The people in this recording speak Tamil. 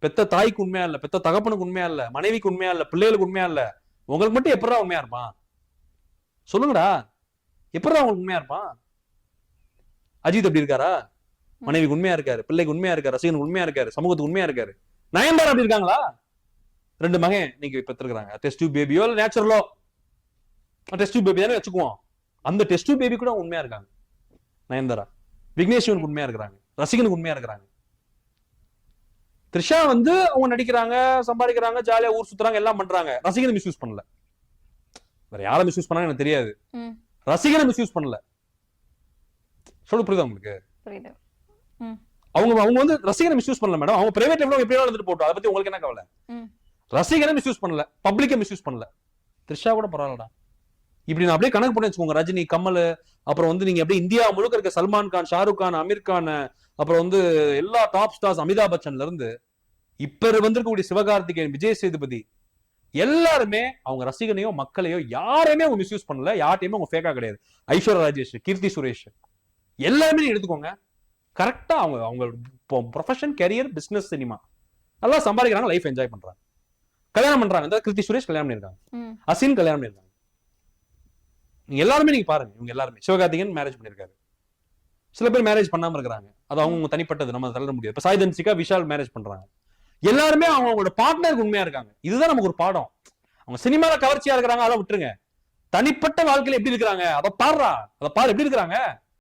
பெத்த தாய்க்கு உண்மையா இல்ல, பெத்த தகப்பனுக்கு உண்மையா இல்ல, மனைவிக்கு உண்மையா இல்ல, பிள்ளைகளுக்கு உண்மையா இல்ல, உங்களுக்கு மட்டும் எப்படா உண்மையா இருப்பான் சொல்லுங்கடா? எப்படா உங்களுக்கு உண்மையா இருப்பான்? அஜித் எப்படி இருக்காரா? மனைவிக்கு உண்மையா இருக்காரு, பிள்ளைக்கு உண்மையா இருக்காரு, ரசிகனுக்கு உண்மையா இருக்காரு, சமூகத்துக்கு உண்மையா இருக்காரு. நயன்தாரா அப்படி இருக்காங்களா? 2 மகன் நீங்க பெற்றிருக்காங்க, டெஸ்ட் டியூப் பேபியோ இல்ல நேச்சுரலோ, டெஸ்ட் டியூப் பேபி தானே வச்சுக்குவோம். அந்த டெஸ்ட் டியூப் பேபி கூட உண்மையா இருக்காங்க நயன்தாரா. விக்னேஷ்வனுக்கு உண்மையா இருக்கிறாங்க, ரசிகனுக்கு உண்மையா இருக்கிறாங்க. த்ரிஷா வந்து அவங்க நடிக்கிறாங்க, சம்பாதிக்கிறாங்க, ஜாலியா ஊர் சுத்துறாங்க, எல்லாம் பண்றாங்க. ரசிகனை மிஸ்யூஸ் பண்ணல. வேற யாரை மிஸ்யூஸ் பண்ணாங்க எனக்கு தெரியாது. ரசிகனை மிஸ்யூஸ் பண்ணல. சொல்ல புரியுதா உங்களுக்கு? அவங்க அவங்க வந்து ரசிகனை மிஸ்யூஸ் பண்ணல மேடம். அவங்க பிரைவேட் லைஃப்ல எப்படியோ வந்துட்டு போட்டோம், அதை பத்தி உங்களுக்கு என்ன கவலை? ரசிகனை மிஸ்யூஸ் பண்ணல, பப்ளிக்கை மிஸ்யூஸ் பண்ணல. த்ரிஷா கூட பரவாயில்லடா. இப்படி நான் அப்படியே கணக்கு பண்ணி வச்சுக்கோங்க, ரஜினி, கமல், அப்புறம் வந்து நீங்க அப்படியே இந்தியா முழுக்க இருக்க சல்மான் கான், ஷாருக் கான், அமீர் கான், அப்புறம் வந்து எல்லா டாப் ஸ்டார்ஸ், அமிதாப் பச்சன்ல இருந்து இப்ப வந்திருக்கக்கூடிய சிவகார்த்திகேயன், விஜய் சேதுபதி, எல்லாருமே அவங்க ரசிகனையோ மக்களையோ யாரையுமே அவங்க மிஸ்யூஸ் பண்ணல, யார்ட்டையுமே அவங்க ஃபேக்கா கிடையாது. ஐஸ்வர்யா ராஜேஷ், கீர்த்தி சுரேஷ், எல்லாருமே எடுத்துக்கோங்க. கரெக்டா அவங்க அவங்க ப்ரொஃபஷன், கரியர், பிசினஸ், சினிமா நல்லா சம்பாதிக்கிறாங்க, லைஃப் என்ஜாய் பண்றாங்க, கல்யாணம் பண்றாங்க. இந்த கீர்த்தி சுரேஷ் கல்யாணம் பண்ணிருக்காங்க, அசின் கல்யாணம் பண்ணிருக்காங்க. நீங்க எல்லாருமே நீங்க பாருங்க, இவங்க எல்லாருமே. சிவகார்த்திகேயன் மேரேஜ் பண்ணிருக்காரு, சில பேர் மேரேஜ் பண்ணாம இருக்கிறாங்க, அது அவங்க தனிப்பட்டது, நம்ம தள்ள முடியாது. இப்ப சாய் தன்சிகா, விஷால் மேரேஜ் பண்றாங்க. எல்லாருமே அவங்களோட பார்ட்னருக்கு உண்மையா இருக்காங்க. இதுதான் நமக்கு ஒரு பாடம். அவங்க சினிமால கவர்ச்சியா இருக்கிறாங்க, அதை விட்டுருங்க. தனிப்பட்ட வாழ்க்கையில எப்படி இருக்கிறாங்க அதை பாரு, எப்படி இருக்கிறாங்க.